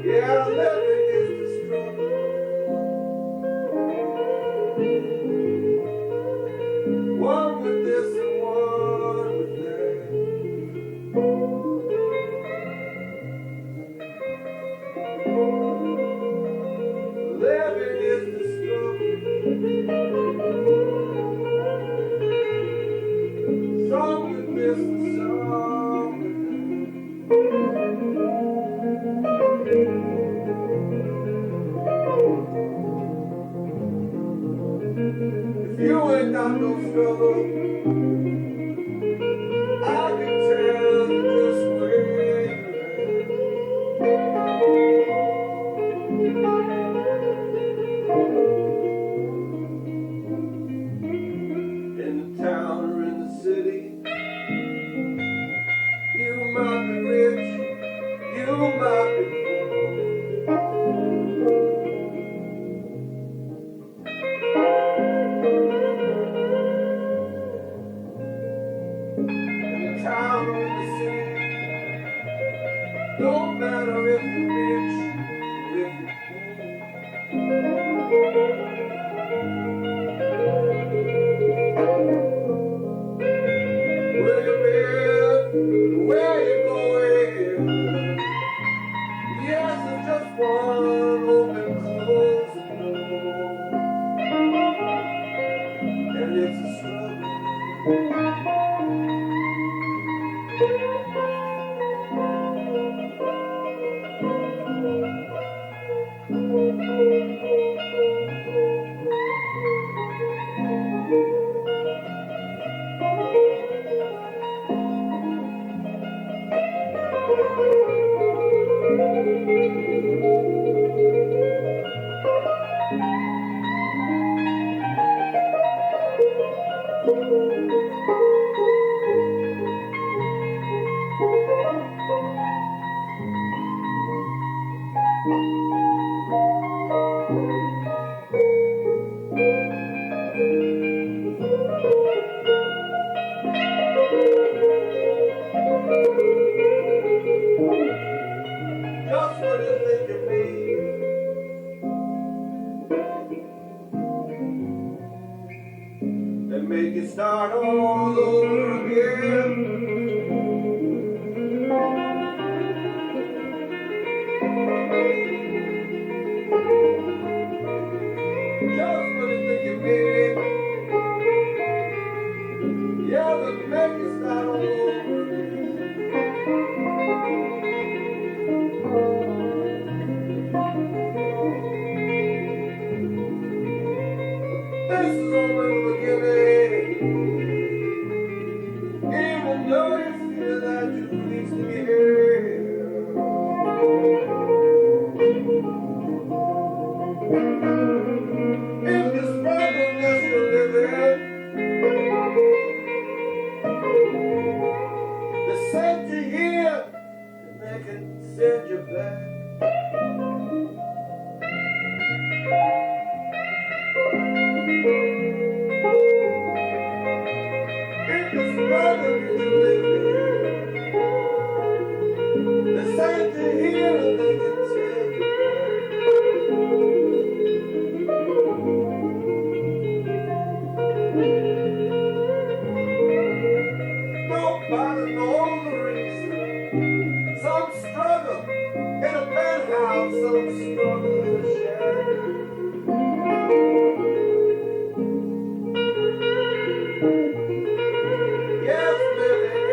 Yeah, living is the struggle. One with this and one with that. Living is the struggle. Some with this and some with that. If you ain't got no struggle, I can tell you just where you're at. In the town or in the city, you might be rich, you might be town or in the city, don't matter if you're rich or if you're poor. Where you been, where you going? Yes, it's just one open, closed door, and it's a struggle. Just what you think of me. And make it start all over again. Just what you think of me. Yeah, but make it start all over again. This is only the beginning. Even though you feel that you need to be here. In the struggle that you're living, they sent you here and they can send you back. In the struggle that you're living, they sent you here and they can send you back. Nobody knows the reason. Some struggle in a penthouse, some struggle in a shack. Yes, living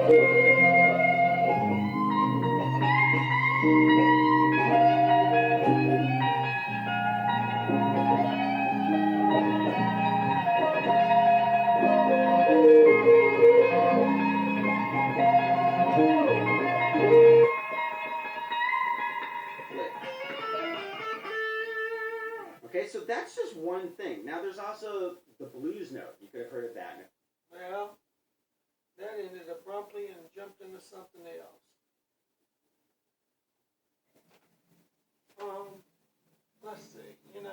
Okay, so that's just one thing. Now there's also the blues note. You could have heard of that. Well, that ended abruptly and jumped into something else. Let's see, let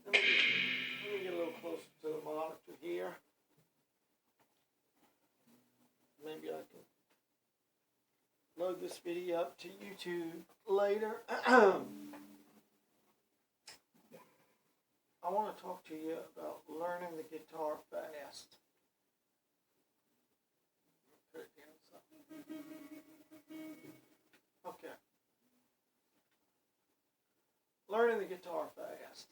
me get a little closer to the monitor here. Maybe I can load this video up to YouTube later. I want to talk to you about learning the guitar fast. Put it down something. Okay. Learning the guitar fast.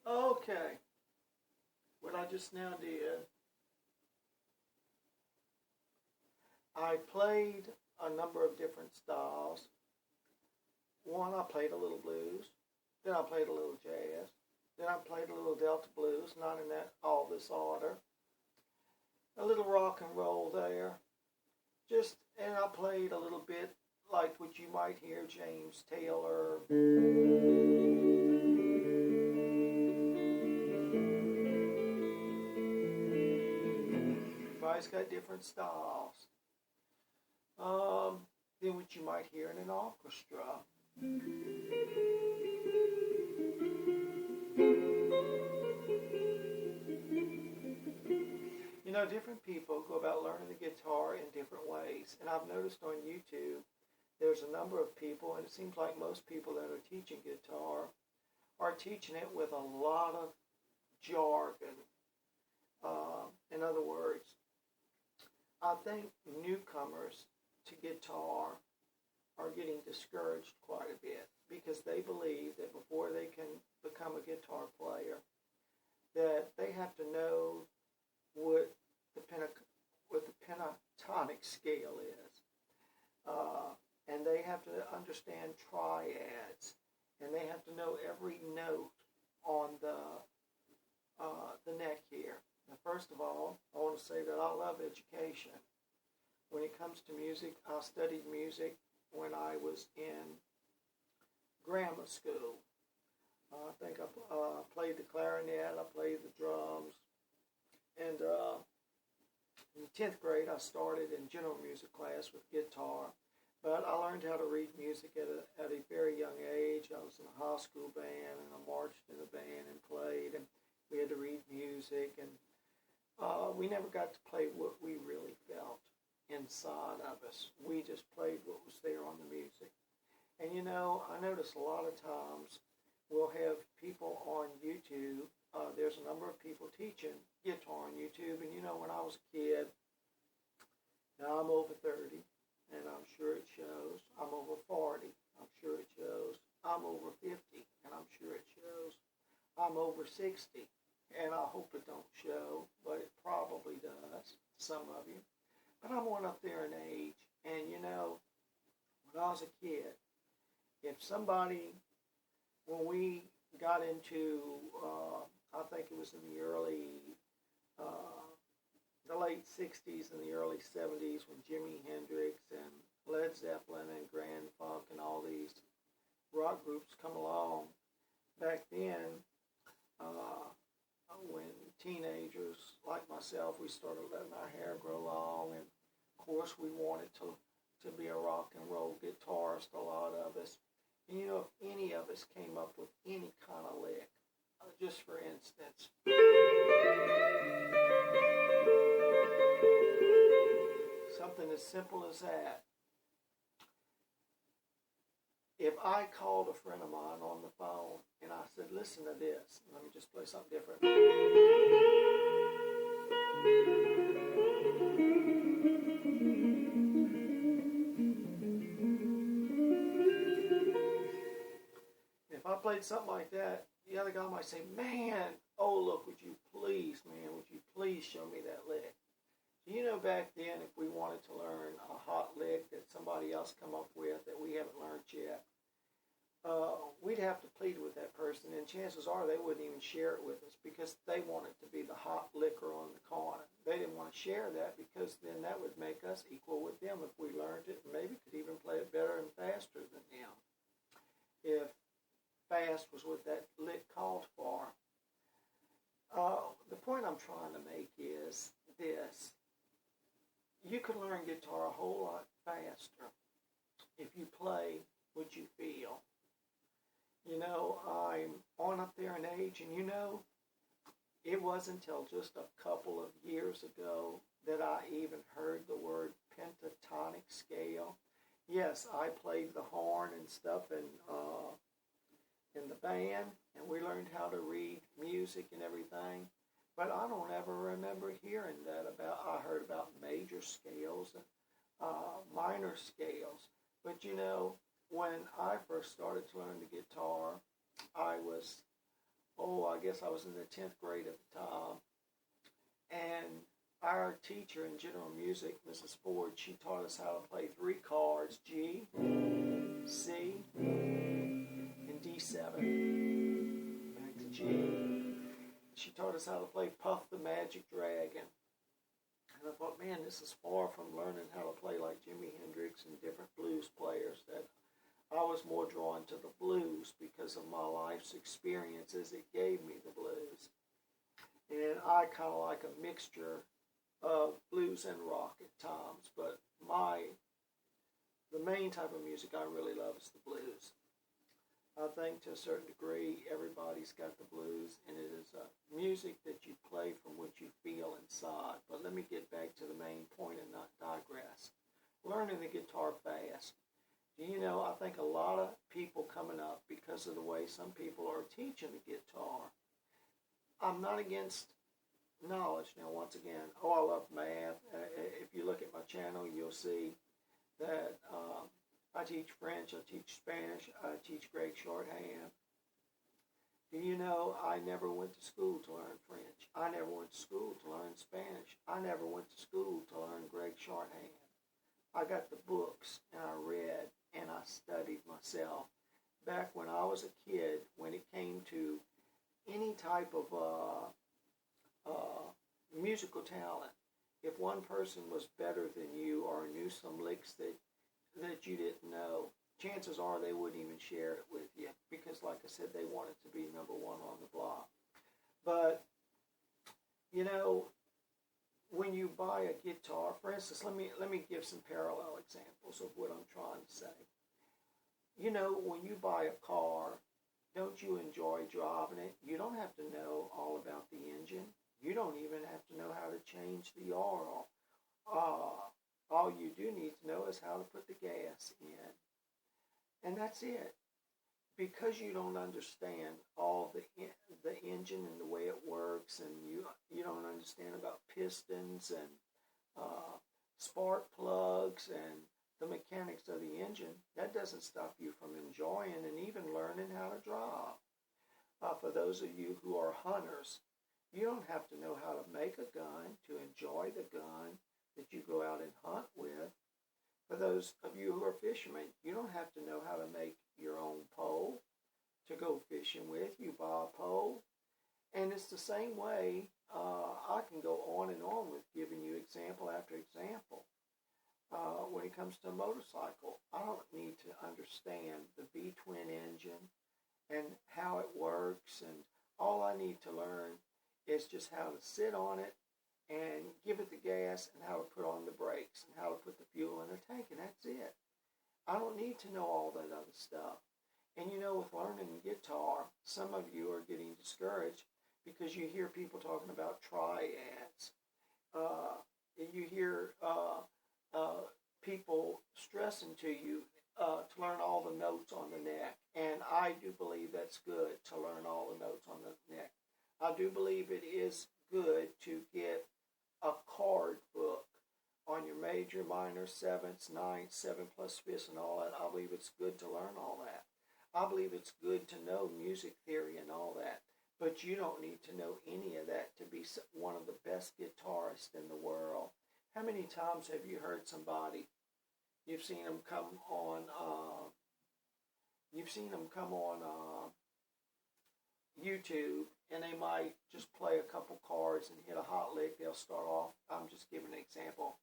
Okay. What I just now did, I played a number of different styles. One, I played a little blues. Then I played a little jazz. Then I played a little Delta blues, not in all this order. A little rock and roll there. And I played a little bit like what you might hear James Taylor. Everybody's got different styles. Then what you might hear in an orchestra. Different people go about learning the guitar in different ways. And I've noticed on YouTube there's a number of people, and it seems like most people that are teaching guitar are teaching it with a lot of jargon. In other words, I think newcomers to guitar are getting discouraged quite a bit because they believe that before they can become a guitar player, that they have to know what the pentatonic scale is. And they have to understand triads, and they have to know every note on the neck here. Now, first of all, I want to say that I love education. When it comes to music, I studied music when I was in grammar school. I think I played the clarinet, I played the drums, and in 10th grade I started in general music class with guitar. But I learned how to read music at a very young age. I was in a high school band, and I marched in a band and played, and we had to read music, and we never got to play what we really felt inside of us. We just played what was there on the music. And you know, I notice a lot of times we'll have people on YouTube. There's a number of people teaching guitar on YouTube, and you know, when I was a kid, now I'm over 30. And I'm sure it shows. I'm over 40. I'm sure it shows. I'm over 50. And I'm sure it shows. I'm over 60. And I hope it don't show, but it probably does, some of you. But I'm one up there in age. And you know, when I was a kid, if somebody, when we got into, I think it was in the late 60s and the early 70s when Jimi Hendrix and Led Zeppelin and Grand Funk and all these rock groups come along. Back then, when teenagers like myself, we started letting our hair grow long, and of course we wanted to be a rock and roll guitarist, a lot of us. And you know, if any of us came up with any kind of lick, just for instance, something as simple as that. If I called a friend of mine on the phone and I said, listen to this, let me just play something different. If I played something like that, the other guy might say, man, oh look, would you please show me that lick? You know, back then, if we wanted to learn a hot lick that somebody else come up with that we haven't learned yet, we'd have to plead with that person, and chances are they wouldn't even share it with us because they wanted to be the hot licker on the corner. They didn't want to share that because then that would make us equal with them if we learned it, and maybe could even play it better and faster than them if fast was what that lick called for. The point I'm trying to make is this. You can learn guitar a whole lot faster if you play what you feel. You know, I'm on up there in age, and you know, it wasn't until just a couple of years ago that I even heard the word pentatonic scale. Yes, I played the horn and stuff in the band, and we learned how to read music and everything. But I don't ever remember hearing that I heard about major scales and minor scales. But you know, when I first started to learn the guitar, I guess I was in the 10th grade at the time. And our teacher in general music, Mrs. Ford, she taught us how to play 3 chords, G, C, and D7. Back to G. She taught us how to play Puff the Magic Dragon. And I thought, man, this is far from learning how to play like Jimi Hendrix and different blues players. That I was more drawn to the blues because of my life's experiences. It gave me the blues. And I kind of like a mixture of blues and rock at times. But the main type of music I really love is the blues. I think to a certain degree, everybody's got the blues, and it is music that you play from what you feel inside. But let me get back to the main point and not digress. Learning the guitar fast. You know, I think a lot of people coming up because of the way some people are teaching the guitar. I'm not against knowledge. Now, once again, I love math. If you look at my channel, you'll see that I teach French, I teach Spanish, I teach Greg Shorthand. Do you know I never went to school to learn French? I never went to school to learn Spanish. I never went to school to learn Greg Shorthand. I got the books and I read and I studied myself. Back when I was a kid, when it came to any type of musical talent, if one person was better than you or knew some licks that you didn't know, chances are they wouldn't even share it with you because, like I said, they wanted to be number one on the block. But, you know, when you buy a guitar, for instance, let me give some parallel examples of what I'm trying to say. You know, when you buy a car, don't you enjoy driving it? You don't have to know all about the engine. You don't even have to know how to change the oil. All you do need to know is how to put the gas in. And that's it. Because you don't understand all the engine and the way it works, and you don't understand about pistons and spark plugs and the mechanics of the engine, that doesn't stop you from enjoying and even learning how to drive. For those of you who are hunters, you don't have to know how to make a gun to enjoy the gun that you go out and hunt with. For those of you who are fishermen, you don't have to know how to make your own pole to go fishing with. You buy a pole. And it's the same way. I can go on and on with giving you example after example. When it comes to a motorcycle, I don't need to understand the V-twin engine and how it works. And all I need to learn is just how to sit on it and give it the gas and how to put on the brakes and how to put the fuel in the tank, and that's it. I don't need to know all that other stuff. And you know, with learning guitar, some of you are getting discouraged because you hear people talking about triads. You hear people stressing to you to learn all the notes on the neck, and I do believe that's good to learn all the notes on the neck. I do believe it is good to get a chord book on your major, minor, sevenths, ninths, 7+5 and all that. I believe it's good to learn all that. I believe it's good to know music theory and all that. But you don't need to know any of that to be one of the best guitarists in the world. How many times have you heard somebody, you've seen them come on YouTube, and they might just play a couple chords and hit a hot lick. They'll start off, I'm just giving an example.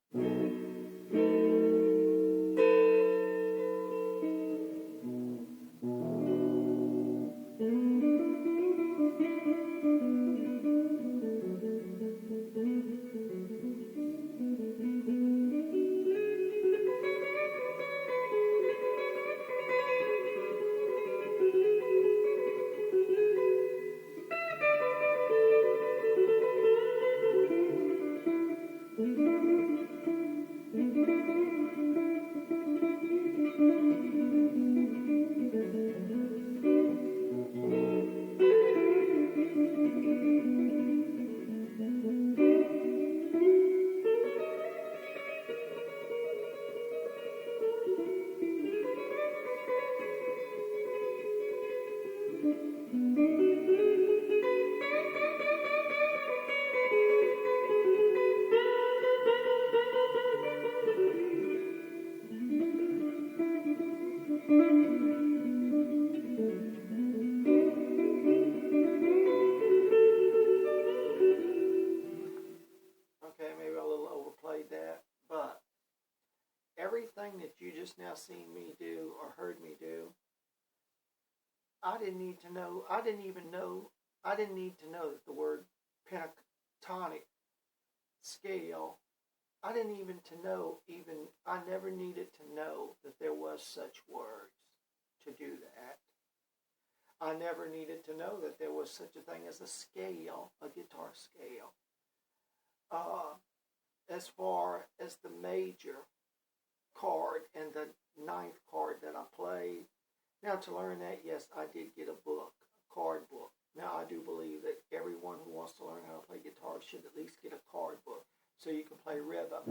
Everything that you just now seen me do or heard me do, I didn't need to know that the word pentatonic scale, I never needed to know that there was such words to do that. I never needed to know that there was such a thing as a scale, a guitar scale. As far as the major chord and ninth chord that I played. Now, to learn that, yes, I did get a book, a chord book. Now, I do believe that everyone who wants to learn how to play guitar should at least get a chord book so you can play rhythm.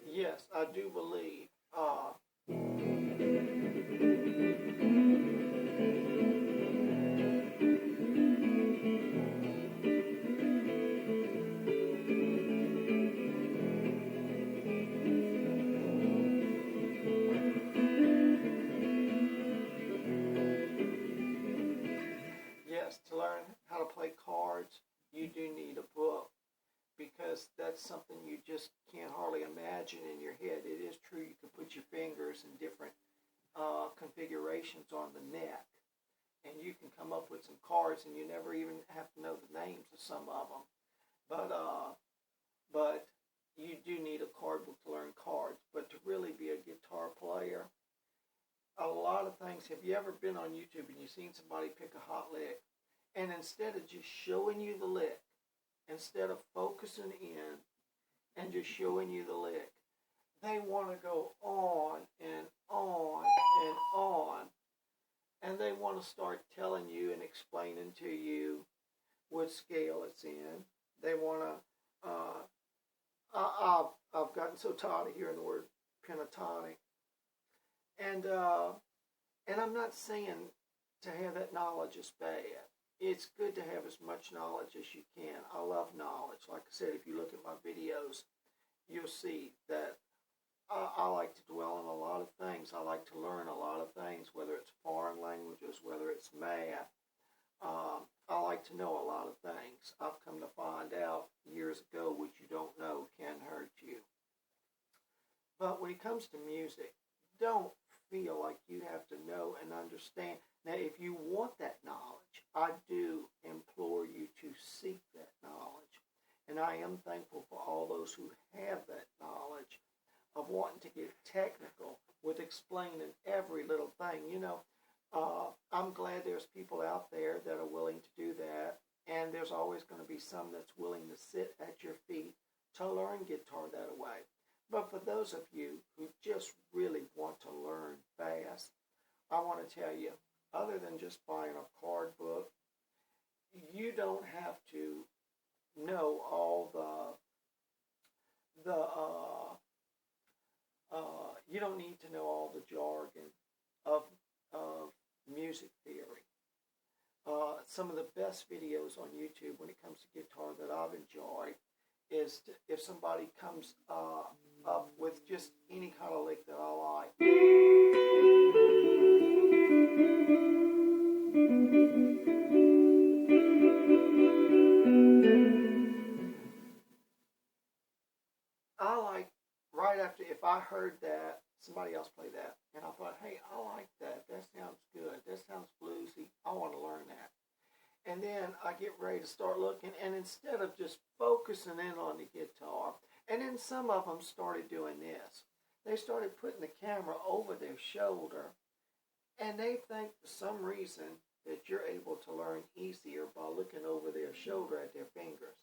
Yes, I do believe. Yes, to learn how to play cards, you do need a book because that's something you just can't hardly imagine in your head. It is true you can put your fingers in different configurations on the neck, and you can come up with some cards, and you never even have to know the names of some of them. But you do need a card book to learn cards. But to really be a guitar player, a lot of things. Have you ever been on YouTube and you've seen somebody pick a hot lick, and instead of just showing you the lick, instead of focusing in and just showing you the lick, they want to go on and on and on, and they want to start telling you and explaining to you what scale it's in. They want to. I've gotten so tired of hearing the word pentatonic, and I'm not saying to have that knowledge is bad. It's good to have as much knowledge as you can. I love knowledge. Like I said, if you look at my videos, you'll see that I like to dwell on a lot of things. I like to learn a lot of things, whether it's foreign languages, whether it's math. I like to know a lot of things. I've come to find out years ago what you don't know can hurt you. But when it comes to music, don't feel like you have to know and understand. Now, if you want that knowledge, I do implore you to seek that knowledge. And I am thankful for all those who have that knowledge of wanting to get technical with explaining every little thing. You know, I'm glad there's people out there that are willing to do that. And there's always going to be some that's willing to sit at your feet to learn guitar that way. But for those of you who just really want to learn fast, I want to tell you, other than just buying a card book, you don't have to know all you don't need to know all the jargon of music theory. Some of the best videos on YouTube when it comes to guitar that I've enjoyed is if somebody comes up with just any kind of lick that I like. I like, right after, if I heard that, somebody else play that, and I thought, hey, I like that. That sounds good. That sounds bluesy. I want to learn that. And then I get ready to start looking, and instead of just focusing in on the guitar, and then some of them started doing this. They started putting the camera over their shoulder, and they think for some reason that you're able to learn easier by looking over their shoulder at their fingers.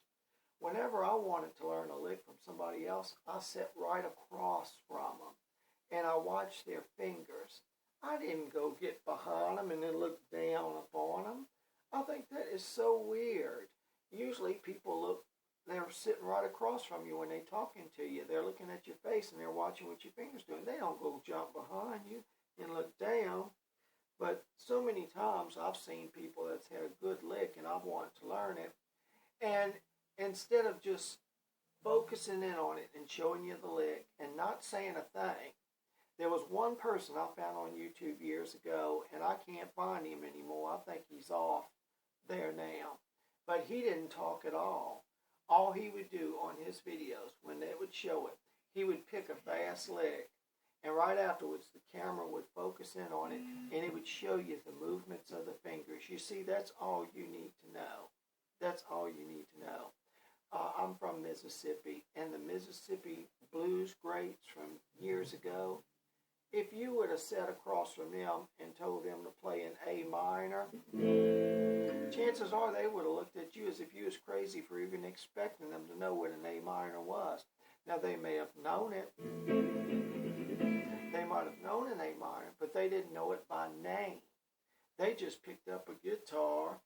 Whenever I wanted to learn a lick from somebody else, I sat right across from them, and I watched their fingers. I didn't go get behind them and then look down upon them. I think that is so weird. Usually people look, they're sitting right across from you when they're talking to you. They're looking at your face and they're watching what your fingers doing. They don't go jump behind you and look down. But so many times I've seen people that's had a good lick and I've wanted to learn it. And instead of just focusing in on it and showing you the lick and not saying a thing, there was one person I found on YouTube years ago, and I can't find him anymore. I think he's off there now. But he didn't talk at all. All he would do on his videos, when they would show it, he would pick a fast lick, and right afterwards the camera would focus in on it, and it would show you the movements of the fingers. You see, that's all you need to know. That's all you need to know. I'm from Mississippi, and the Mississippi blues greats from years ago, if you would have sat across from them and told them to play in A minor, chances are they would have looked at you as if you was crazy for even expecting them to know what an A minor was. Now, they may have known it. They might have known an A minor, but they didn't know it by name. They just picked up a guitar,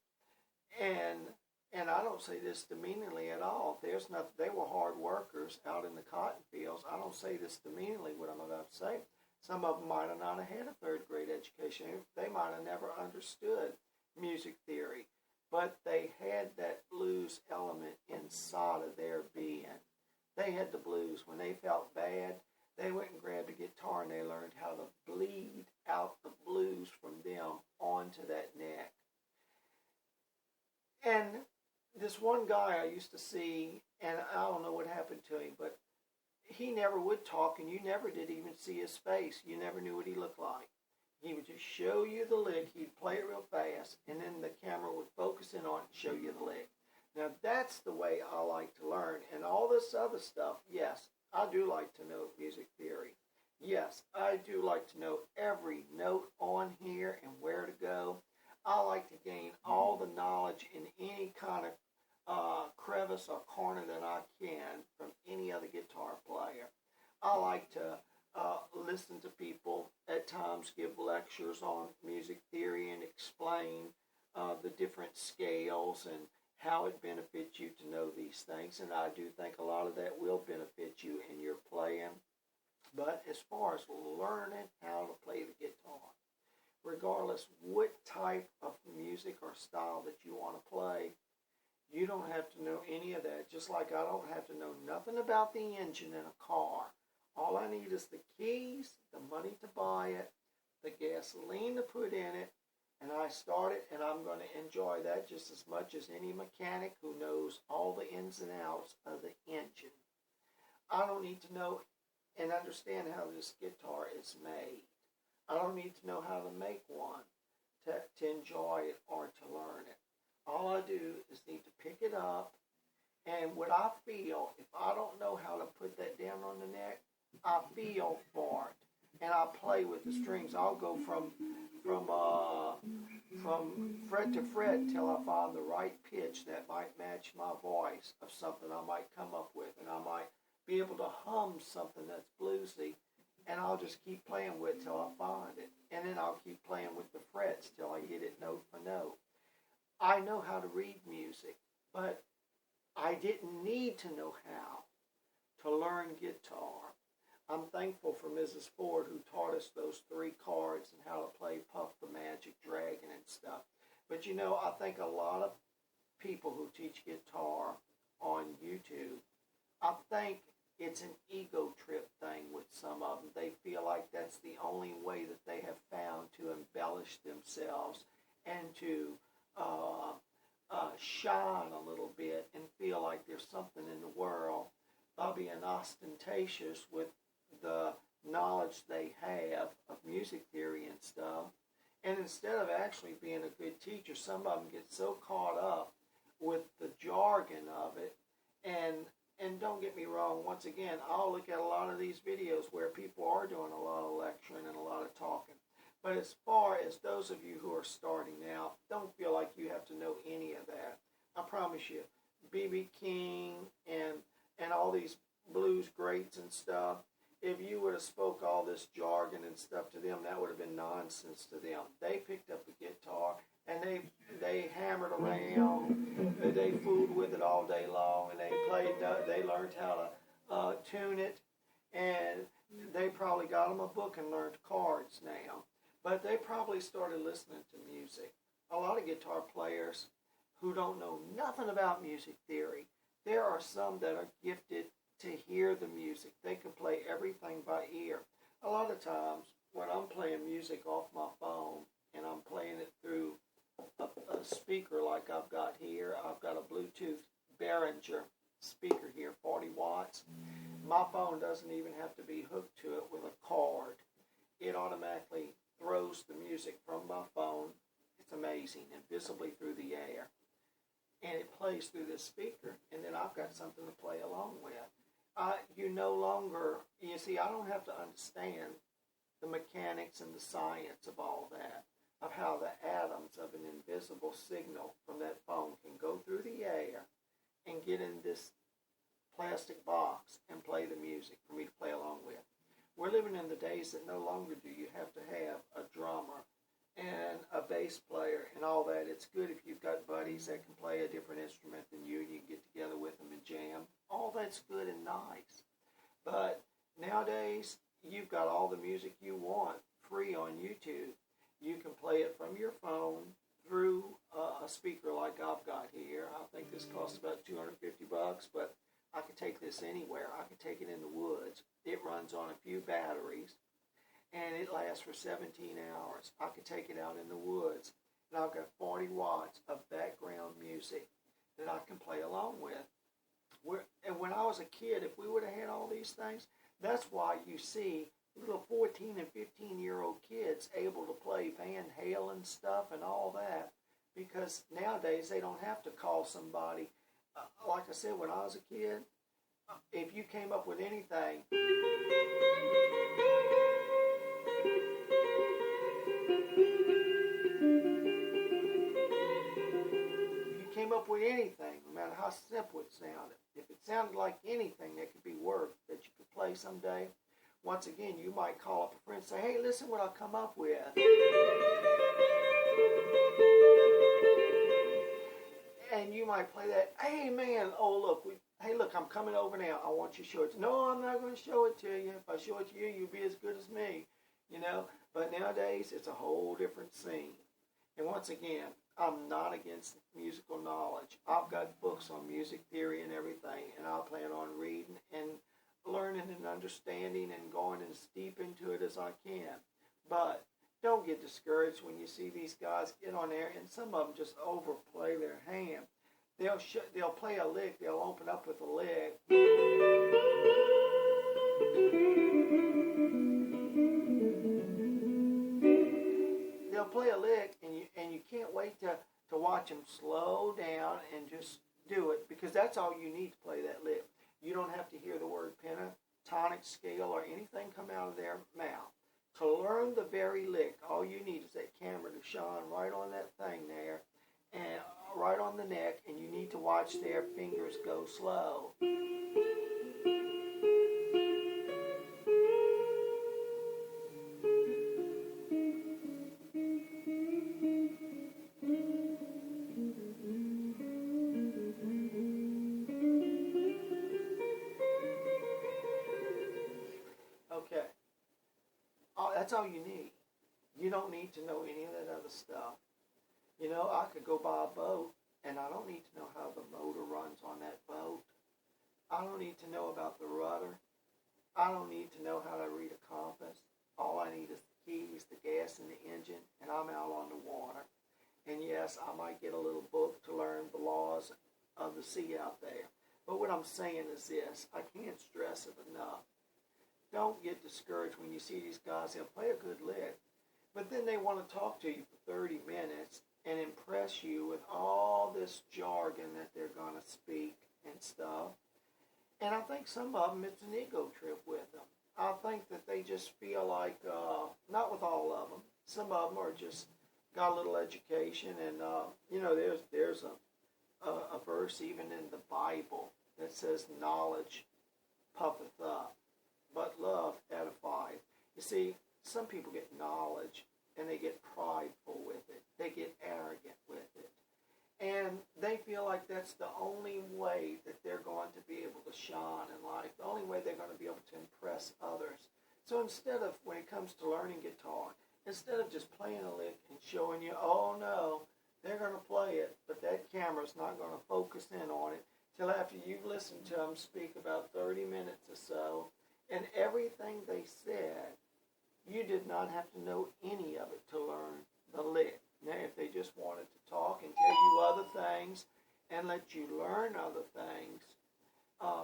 and I don't say this demeaningly at all. There's nothing. They were hard workers out in the cotton fields. I don't say this demeaningly, what I'm about to say. Some of them might have not have had a third grade education. They might have never understood music theory, but they had that blues element inside of their being. They had the blues. When they felt bad, they went and grabbed a guitar and they learned how to bleed out the blues from them onto that neck. And this one guy I used to see, and I don't know what happened to him, but he never would talk, and you never did even see his face. You never knew what he looked like. He would just show you the lick. He'd play it real fast, and then the camera would focus in on it and show you the lick. Now, that's the way I like to learn. And all this other stuff, yes, I do like to know music theory. Yes, I do like to know every note on here and where to go. I like to gain all the knowledge in any kind of crevice or corner that I can from any other guitar player. I like to listen to people at times give lectures on music theory and explain the different scales and how it benefits you to know these things. And I do think a lot of that will benefit you in your playing. But as far as learning how to play the guitar, regardless what type of music or style that you want to play, you don't have to know any of that. Just like I don't have to know nothing about the engine in a car. All I need is the keys, the money to buy it, the gasoline to put in it, and I start it, and I'm going to enjoy that just as much as any mechanic who knows all the ins and outs of the engine. I don't need to know and understand how this guitar is made. I don't need to know how to make one to enjoy it or to learn it. All I do is need to pick it up, and what I feel, if I don't know how to put that down on the neck, I feel for it, and I play with the strings. I'll go from fret to fret until I find the right pitch that might match my voice of something I might come up with, and I might be able to hum something that's bluesy, and I'll just keep playing with it till I find it, and then I'll keep playing with the frets till I hit it note for note. I know how to read music, but I didn't need to know how to learn guitar. I'm thankful for Mrs. Ford, who taught us those 3 chords and how to play Puff the Magic Dragon and stuff. But you know, I think a lot of people who teach guitar on YouTube, I think it's an ego trip thing with some of them. They feel like that's the only way that they have found to embellish themselves and to shine a little bit and feel like there's something in the world by being ostentatious with the knowledge they have of music theory and stuff. And instead of actually being a good teacher, some of them get so caught up with the jargon of it. And don't get me wrong, once again, I'll look at a lot of these videos where people are doing a lot of lecturing and a lot of talking. But as far as those of you who are starting out, don't feel like you have to know any of that. I promise you, B.B. King and all these blues greats and stuff, if you would have spoke all this jargon and stuff to them, that would have been nonsense to them. They picked up the guitar and they hammered around, they fooled with it all day long, and they learned how to tune it, and they probably got them a book and learned chords now. But they probably started listening to music. A lot of guitar players who don't know nothing about music theory, there are some that are gifted to hear the music. They can play everything by ear. A lot of times when I'm playing music off my phone and I'm playing it through a speaker like I've got here, I've got a Bluetooth Behringer speaker here, 40 watts. My phone doesn't even have to be hooked to it with a cord. It automatically throws the music from my phone. It's amazing, and visibly through the air. and it plays through this speaker, and then I've got something to play along with. You no longer, you see, I don't have to understand the mechanics and the science of all that, of how the atoms of an invisible signal from that phone can go through the air and get in this plastic box and play the music for me to play along with. We're living in the days that no longer do you have to have a drummer and a bass player and all that. It's good if you've got buddies that can play a different instrument than you and you can get together with them and jam. All that's good and nice. But nowadays, you've got all the music you want free on YouTube. You can play it from your phone through a speaker like I've got here. I think this costs about $250, but I could take this anywhere. I could take it in the woods. It runs on a few batteries, and it lasts for 17 hours. I could take it out in the woods, and I've got 40 watts of background music that I can play along with. And when I was a kid, if we would have had all these things, that's why you see little 14 and 15-year-old kids able to play Van Halen stuff and all that, because nowadays they don't have to call somebody. Like I said, when I was a kid, if you came up with anything, no matter how simple it sounded, if it sounded like anything that could be worth that you could play someday, once again, you might call up a friend and say, hey, listen what I come up with. And you might play that, hey, man, look, I'm coming over now. I want you to show it. No, I'm not going to show it to you. If I show it to you, you'll be as good as me, But nowadays, it's a whole different scene. And once again, I'm not against musical knowledge. I've got books on music theory and everything, and I plan on reading and learning and understanding and going as deep into it as I can. But don't get discouraged when you see these guys get on there, and some of them just overplay their hand. They'll play a lick. They'll open up with a lick. They'll play a lick, and you can't wait to watch them slow down and just do it, because that's all you need to play that lick. You don't have to hear the word pentatonic scale or anything come out of their mouth. To learn the very lick, all you need is that camera to shine right on that thing there, and right on the neck, and you need to watch their fingers go slow. Okay. That's all you need. You don't need to know any of that other stuff. I could go buy a boat, and I don't need to know how the motor runs on that boat. I don't need to know about the rudder. I don't need to know how to read a compass. All I need is the keys, the gas, and the engine, and I'm out on the water. And yes, I might get a little book to learn the laws of the sea out there. But what I'm saying is this, I can't stress it enough. Don't get discouraged when you see these guys. They'll play a good lick, but then they want to talk to you for 30 minutes and impress you with all this jargon that they're going to speak and stuff. And I think some of them, it's an ego trip with them. I think that they just feel like, not with all of them, some of them are just got a little education, and, there's a verse even in the Bible that says, knowledge puffeth up, but love edifieth. You see, some people get knowledge, and they get prideful with it. They get arrogant with it. And they feel like that's the only way that they're going to be able to shine in life, the only way they're going to be able to impress others. So instead of, when it comes to learning guitar, instead of just playing a lick and showing you, oh no, they're going to play it, but that camera's not going to focus in on it till after you've listened to them speak about 30 minutes or so, and everything they said, you did not have to know any of it to learn the lick. Now, if they just wanted to talk and tell you other things and let you learn other things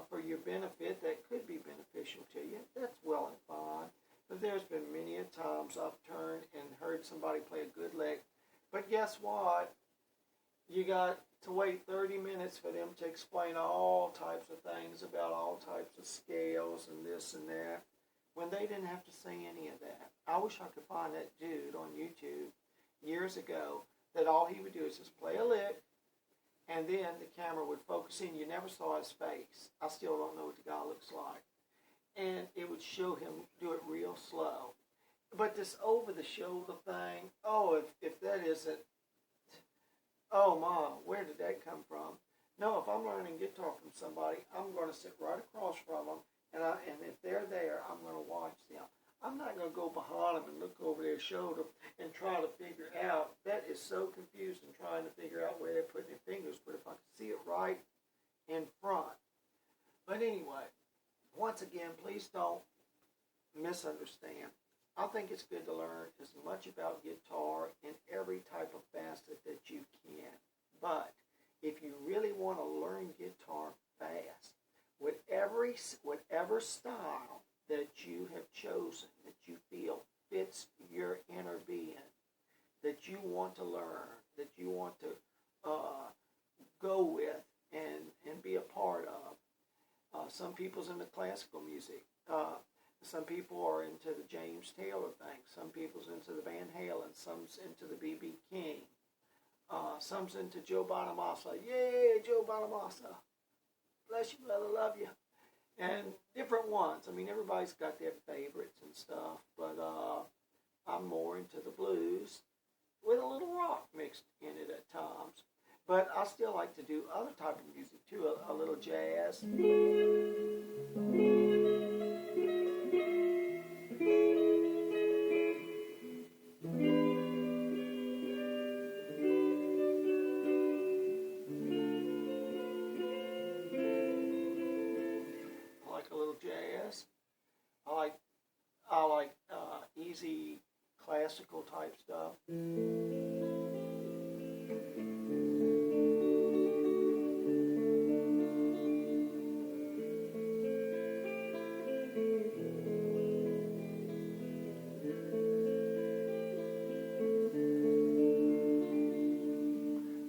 for your benefit that could be beneficial to you, that's well and fine. But there's been many a times I've turned and heard somebody play a good lick. But guess what? You got to wait 30 minutes for them to explain all types of things about all types of scales and this and that, when they didn't have to say any of that. I wish I could find that dude on YouTube years ago that all he would do is just play a lick, and then the camera would focus in. You never saw his face. I still don't know what the guy looks like. And it would show him do it real slow. But this over-the-shoulder thing, if that isn't, oh, Ma, where did that come from? No, if I'm learning guitar from somebody, I'm going to sit right across from them, and if they're there, I'm going to watch them. I'm not going to go behind them and look over their shoulder and try to figure out. That is so confusing, trying to figure out where they're putting their fingers, but if I can see it right in front. But anyway, once again, please don't misunderstand. I think it's good to learn as much about guitar in every type of facet that you can. But if you really want to learn guitar fast, whatever style that you have chosen, that you feel fits your inner being, that you want to learn, that you want to go with and be a part of. Some people's into classical music. Some people are into the James Taylor thing. Some people's into the Van Halen. Some's into the B.B. King. Some's into Joe Bonamassa. Yay, Joe Bonamassa. Bless you, brother. Love you. And different ones. I mean, everybody's got their favorites and stuff. But I'm more into the blues with a little rock mixed in it at times. But I still like to do other type of music too. A little jazz. I like easy classical type stuff.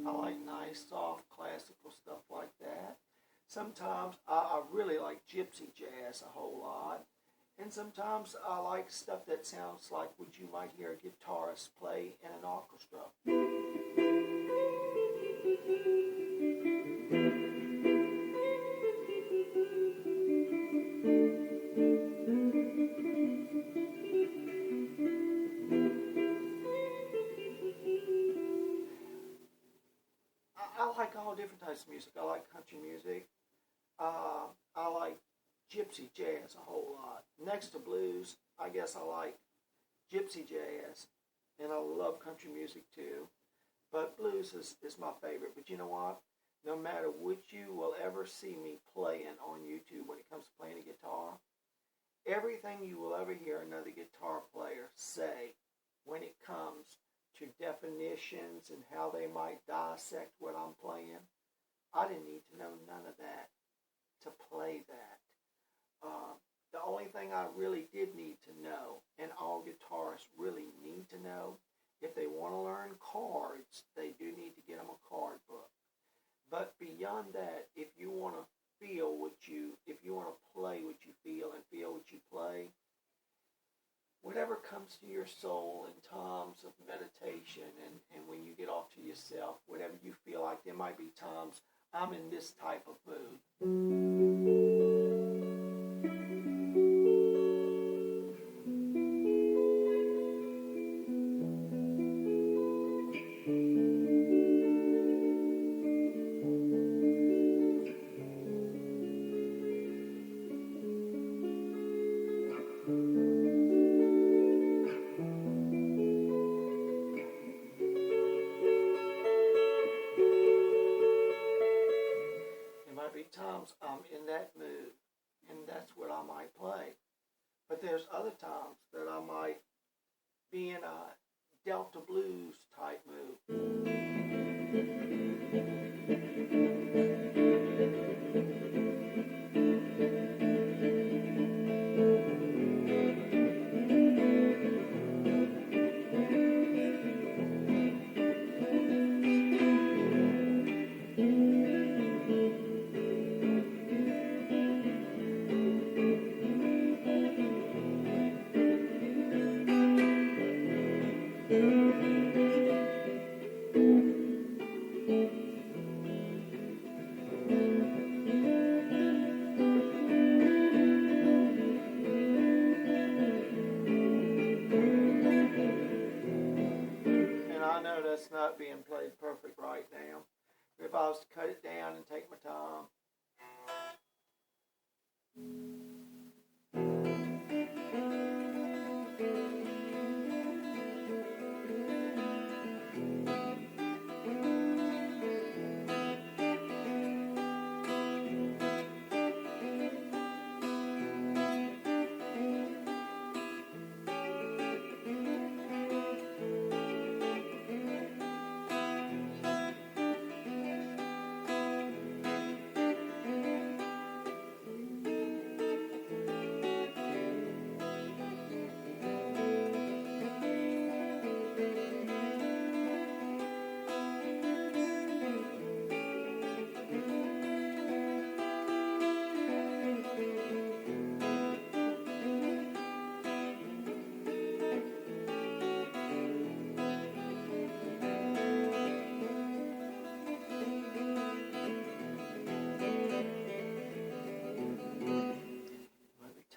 I like nice, soft, classical stuff like that. Sometimes I really like gypsy jazz a whole lot. And sometimes I like stuff that sounds like what you might hear a guitarist play in an orchestra. I like all different types of music. I like country music. I like gypsy jazz a whole lot. Next to blues, I guess I like gypsy jazz, and I love country music too. But blues is my favorite. But you know what? No matter what you will ever see me playing on YouTube when it comes to playing a guitar, everything you will ever hear another guitar player say when it comes to definitions and how they might dissect what I'm playing, I didn't need to know none of that to play that. The only thing I really did need to know, and all guitarists really need to know, if they want to learn chords, they do need to get them a chord book. But beyond that, if you want to if you want to play what you feel and feel what you play, whatever comes to your soul in times of meditation and when you get off to yourself, whatever you feel like, there might be times I'm in this type of mood. Times I'm in that mood, and that's what I might play. But there's other times that I might be in a Delta blues type mood. not being played perfect right now. If I was to cut it down and take my time.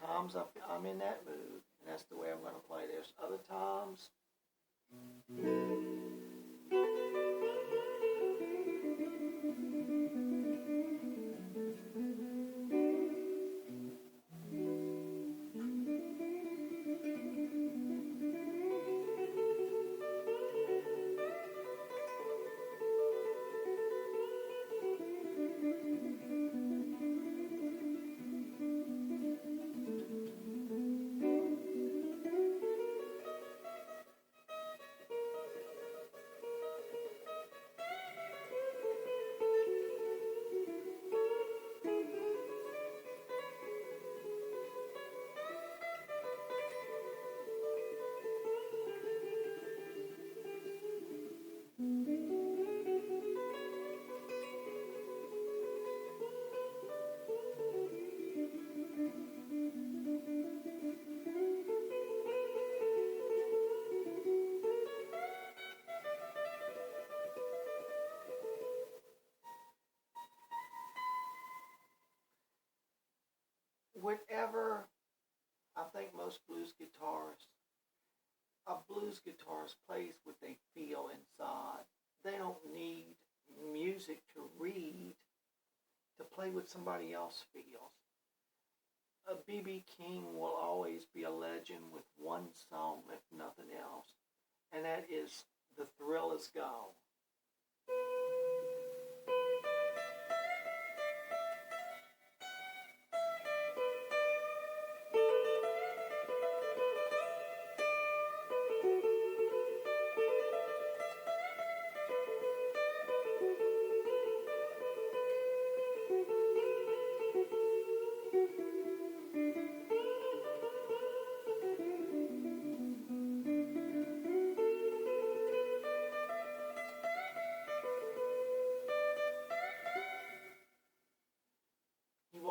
Times I'm in that mood, and that's the way I'm going to play. There's other times. Whenever I think most blues guitarists, a blues guitarist plays what they feel inside. They don't need music to read to play what somebody else feels. B.B. King will always be a legend with one song, if nothing else, and that is The Thrill Is Gone.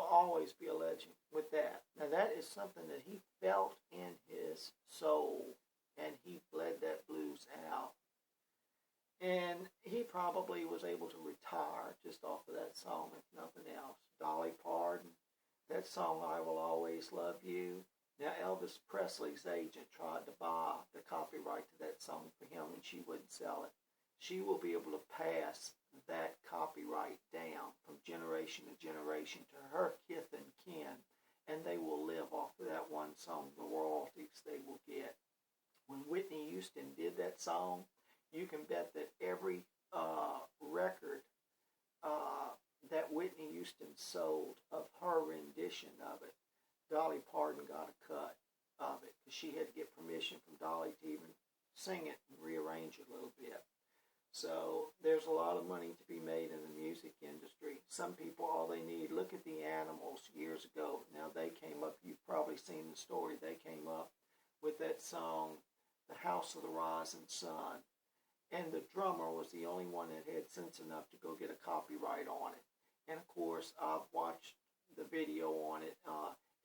Always be a legend with that. Now that is something that he felt in his soul, and he bled that blues out. And he probably was able to retire just off of that song, if nothing else. Dolly Parton, that song, I Will Always Love You. Now Elvis Presley's agent tried to buy the copyright to that song for him, and she wouldn't sell it. She will be able to pass that copyright down from generation to generation to her kith and kin, and they will live off of that one song, the royalties they will get. When Whitney Houston did that song, you can bet that every record that Whitney Houston sold of her rendition of it, Dolly Parton got a cut of it, because she had to get permission from Dolly to even sing it and rearrange it a little bit. So there's a lot of money to be made in the music industry. Some people, all they need, look at the Animals years ago. Now they came up, you've probably seen the story, they came up with that song, The House of the Rising Sun. And the drummer was the only one that had sense enough to go get a copyright on it. And of course, I've watched the video on it.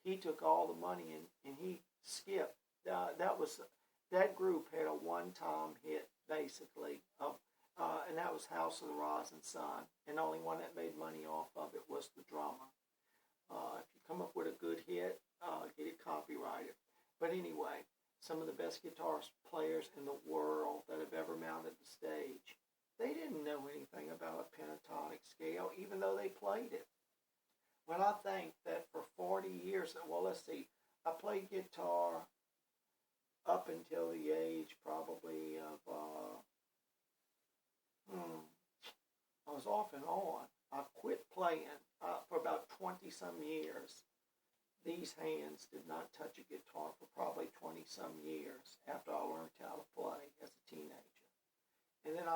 He took all the money and he skipped. That group had a one-time hit, basically, and that was House of the Rising Sun. And the only one that made money off of it was the drummer. If you come up with a good hit, get it copyrighted. But anyway, some of the best guitar players in the world that have ever mounted the stage they didn't know anything about a pentatonic scale, even though they played it. When I think that for 40 years, well, let's see, I played guitar up until the age probably of, I was off and on. I quit playing for about 20-some years. These hands did not touch a guitar for probably 20-some years after I learned how to play as a teenager. And then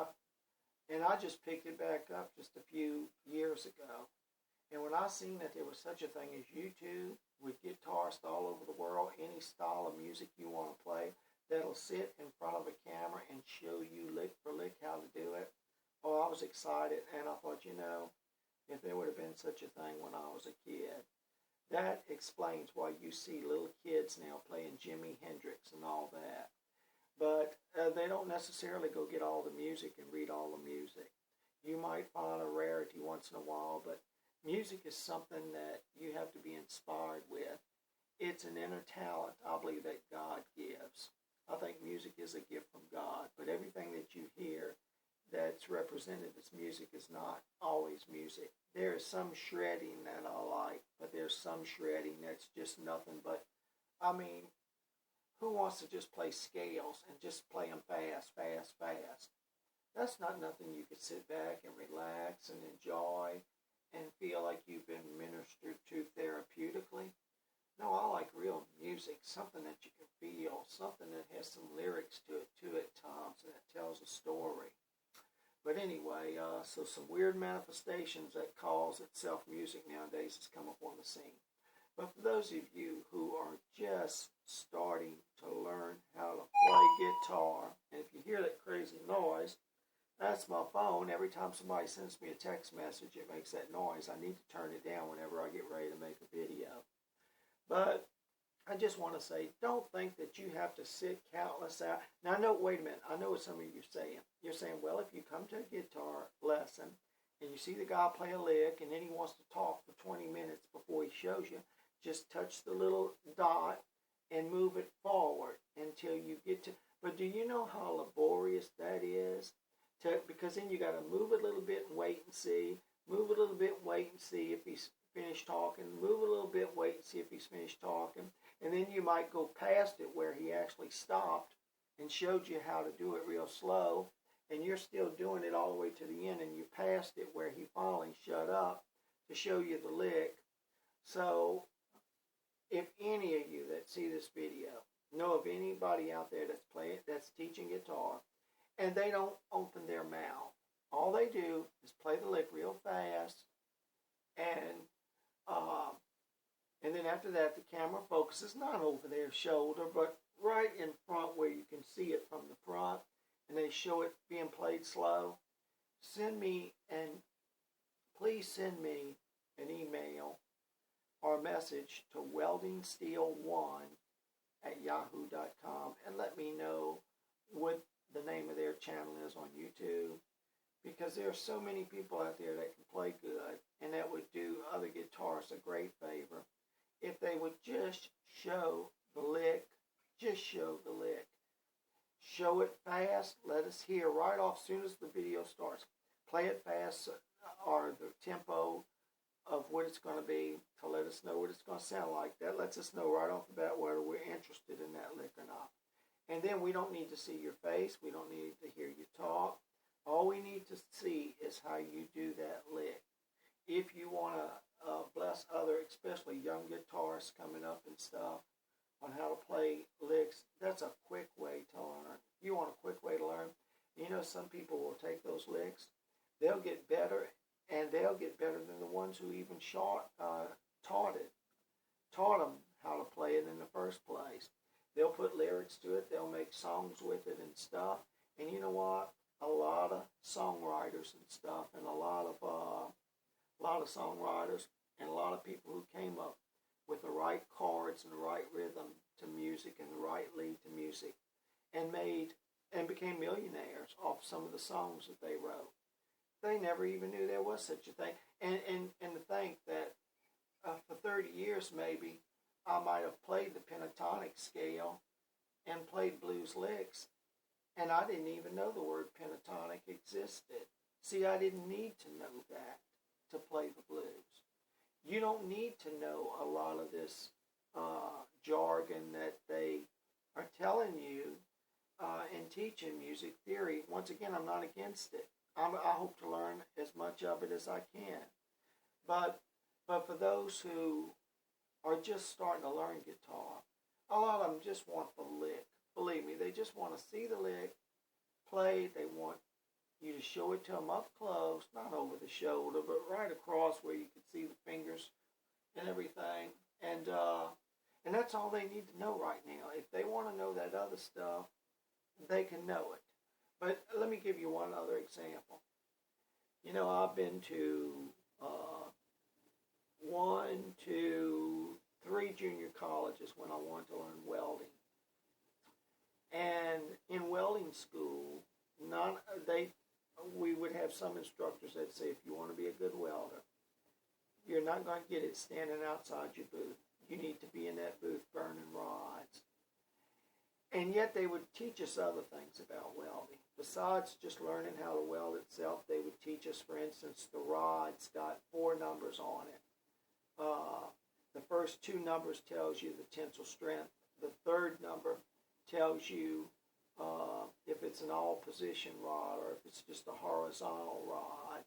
I just picked it back up just a few years ago. And when I seen that there was such a thing as YouTube with guitarists all over the world, any style of music you want to play, that'll sit in front of a camera and show you lick for lick how to do it. Oh, I was excited, and I thought, if there would have been such a thing when I was a kid, that explains why you see little kids now playing Jimi Hendrix and all that. But they don't necessarily go get all the music and read all the music. You might find a rarity once in a while, but music is something that you have to be inspired with. It's an inner talent, I believe, that God gives. I think music is a gift from God, but everything that you hear that's represented as music is not always music. There is some shredding that I like, but there's some shredding that's just nothing but, who wants to just play scales and just play them fast, fast, fast? That's not nothing you could sit back and relax and enjoy and feel like you've been ministered to therapeutically. No, I like real music, something that you can feel, something that has some lyrics to it at times, and that tells a story. But anyway, so some weird manifestations that calls itself music nowadays has come up on the scene. But for those of you who are just starting to learn how to play guitar, and if you hear that crazy noise, that's my phone. Every time somebody sends me a text message, it makes that noise. I need to turn it down whenever I get ready to make a video. But I just want to say, don't think that you have to sit countless hours. Now, wait a minute. I know what some of you are saying. You're saying, well, if you come to a guitar lesson and you see the guy play a lick and then he wants to talk for 20 minutes before he shows you, just touch the little dot and move it forward until you get to. But do you know how laborious that is? Because then you got to move it a little bit and wait and see. Move it a little bit and wait and see if he's finished talking. Move it a little bit, wait and see if he's finished talking. And then you might go past it where he actually stopped and showed you how to do it real slow. And you're still doing it all the way to the end, and you passed it where he finally shut up to show you the lick. So if any of you that see this video know of anybody out there that's teaching guitar, and they don't open their mouth, all they do is play the lick real fast, and then after that, the camera focuses not over their shoulder, but right in front where you can see it from the front, and they show it being played slow. Please send me an email or a message to weldingsteel1@yahoo.com and let me know what the name of their channel is on YouTube, because there are so many people out there that can play good and that would do other guitarists a great favor if they would just show the lick. Just show the lick. Show it fast. Let us hear right off as soon as the video starts. Play it fast, or the tempo of what it's going to be, to let us know what it's going to sound like. That lets us know right off the bat whether we're interested in that lick or not. And then we don't need to see your face. We don't need to hear you talk. All we need to see is how you do that lick. If you want to bless other, especially young guitarists coming up and stuff, on how to play licks, that's a quick way to learn. If you want a quick way to learn, some people will take those licks, they'll get better, and they'll get better than the ones who even taught them how to play it in the first place. They'll put lyrics to it, they'll make songs with it and stuff, and you know what? A lot of songwriters and stuff, and a lot of songwriters and a lot of people who came up with the right chords and the right rhythm to music and the right lead to music, and became millionaires off some of the songs that they wrote. They never even knew there was such a thing. And to think that for 30 years maybe, I might have played the pentatonic scale and played blues licks, And I didn't even know the word pentatonic existed. See, I didn't need to know that to play the blues. You don't need to know a lot of this jargon that they are telling you and teaching music theory. Once again, I'm not against it. I hope to learn as much of it as I can. But for those who are just starting to learn guitar, a lot of them just want the lick. Believe me, they just want to see the lick played. They want you to show it to them up close, not over the shoulder, but right across where you can see the fingers and everything. And that's all they need to know right now. If they want to know that other stuff, they can know it. But let me give you one other example. You know, I've been to 1, 2, 3 junior colleges when I wanted to learn welding. And in welding school, we would have some instructors that say, if you want to be a good welder, you're not going to get it standing outside your booth. You need to be in that booth burning rods. And yet they would teach us other things about welding. Besides just learning how to weld itself, they would teach us, for instance, the rod's got 4 numbers on it. The first 2 numbers tells you the tensile strength. The 3rd number tells you if it's an all-position rod or if it's just a horizontal rod.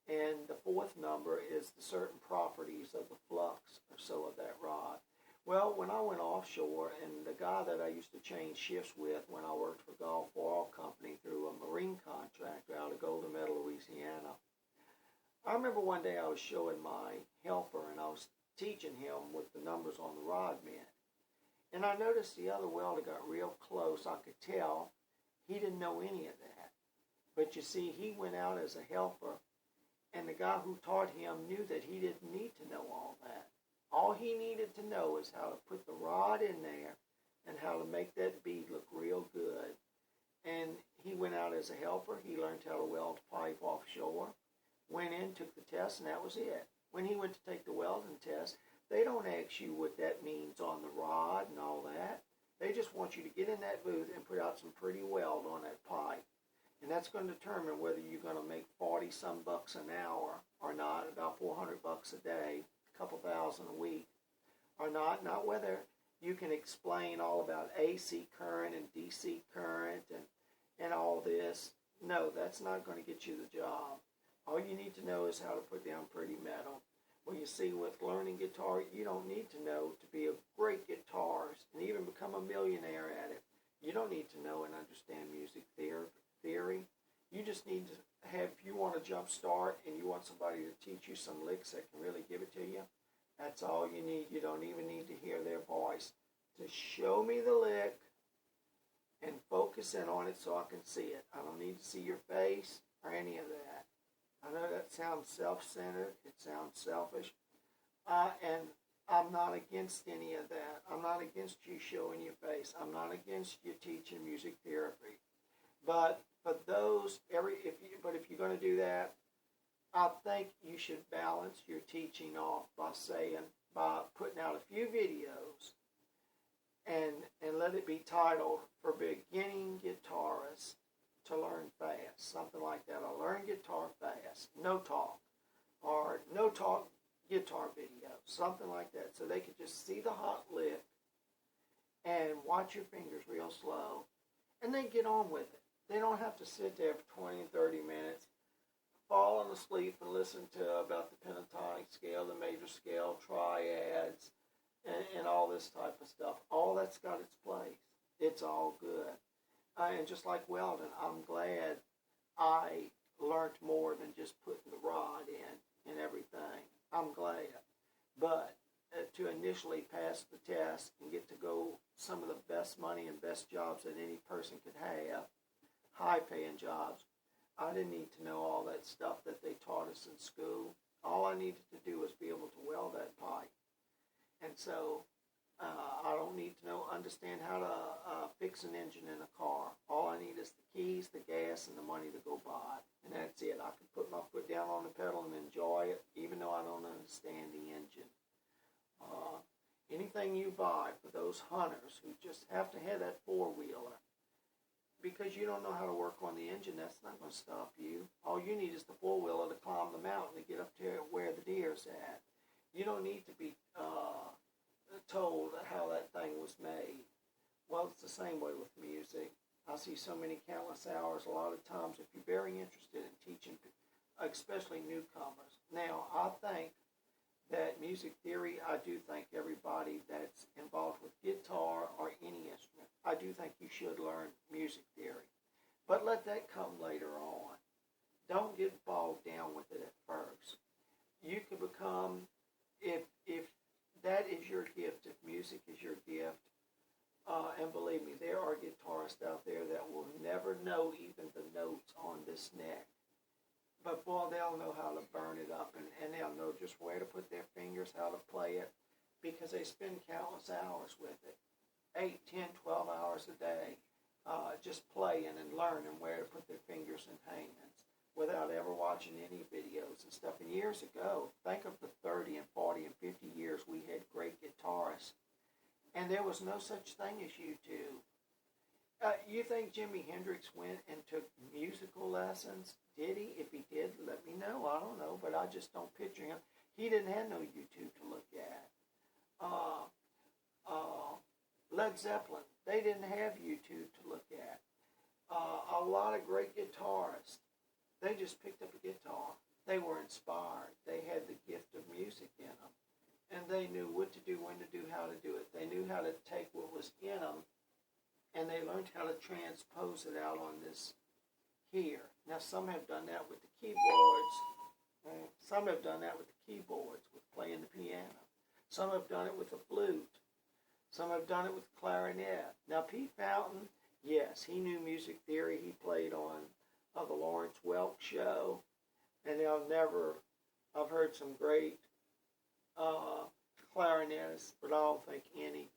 And the 4th number is the certain properties of the flux or so of that rod. Well, when I went offshore, and the guy that I used to change shifts with when I worked for Gulf Oil Company through a marine contractor out of Golden Meadow, Louisiana, I remember one day I was showing my helper, and I was teaching him what the numbers on the rod meant. And I noticed the other welder got real close. I could tell he didn't know any of that. But you see, he went out as a helper, and the guy who taught him knew that he didn't need to know all that. All he needed to know is how to put the rod in there and how to make that bead look real good. And he went out as a helper. He learned how to weld pipe offshore, went in, took the test, and that was it. When he went to take the welding test, they don't ask you what that means on the rod and all that. They just want you to get in that booth and put out some pretty weld on that pipe. And that's going to determine whether you're going to make 40-some bucks an hour or not, about $400 a day, a couple thousand a week or not. Not whether you can explain all about AC current and DC current and all this. No, that's not going to get you the job. All you need to know is how to put down pretty metal. Well, you see, with learning guitar, you don't need to know to be a great guitarist and even become a millionaire at it. You don't need to know and understand music theory. You just need to have, if you want a jump start and you want somebody to teach you some licks that can really give it to you, that's all you need. You don't even need to hear their voice. Just show me the lick and focus in on it so I can see it. I don't need to see your face or any of that. I know that sounds self-centered. It sounds selfish. And I'm not against any of that. I'm not against you showing your face. I'm not against you teaching music therapy. But for those, if you're going to do that, I think you should balance your teaching off by putting out a few videos and let it be titled For Beginning Guitarists to Learn Fast, something like that. Or Learn Guitar Fast, no talk, or no talk guitar video, something like that, so they could just see the hot lick and watch your fingers real slow, and then get on with it. They don't have to sit there for 20 and 30 minutes, falling asleep and listen to about the pentatonic scale, the major scale, triads, and all this type of stuff. All that's got its place. It's all good. And just like welding, I'm glad I learned more than just putting the rod in and everything. I'm glad. But to initially pass the test and get to go some of the best money and best jobs that any person could have, high-paying jobs, I didn't need to know all that stuff that they taught us in school. All I needed to do was be able to weld that pipe. And so I don't need to understand how to fix an engine in a car. All I need is the keys, the gas, and the money to go buy it. And that's it. I can put my foot down on the pedal and enjoy it, even though I don't understand the engine. Anything you buy for those hunters who just have to have that four-wheeler, because you don't know how to work on the engine, that's not going to stop you. All you need is the four-wheeler to climb the mountain to get up to where the deer's at. You don't need to be told how that thing was made. Well, it's the same way with music. I see so many countless hours. A lot of times, if you're very interested in teaching, especially newcomers. Now, I think that music theory, I do think everybody that's involved with guitar or any instrument, I do think you should learn music theory. But let that come later on. Don't get bogged down with it at first. You can become, if that is your gift, if music is your gift, and believe me, there are guitarists out there that will never know even the notes on this neck. But boy, they'll know how to burn it up, and they'll know just where to put their fingers, how to play it, because they spend countless hours with it. 8, 10, 12 hours a day, just playing and learning where to put their fingers and hands without ever watching any videos and stuff. And years ago, think of the 30 and 40 and 50 years we had great guitarists, and there was no such thing as YouTube. You think Jimi Hendrix went and took musical lessons? Did he? If he did, let me know. I don't know, but I just don't picture him. He didn't have no YouTube to look at. Led Zeppelin, they didn't have YouTube to look at. A lot of great guitarists, they just picked up a guitar. They were inspired. They had the gift of music in them. And they knew what to do, when to do, how to do it. They knew how to take what was in them, and they learned how to transpose it out on this here. Now, some have done that with the keyboards. Some have done that with the keyboards, with playing the piano. Some have done it with the flute. Some have done it with the clarinet. Now, Pete Fountain, yes, he knew music theory. He played on the Lawrence Welk show. And I've heard some great clarinetists, but I don't think any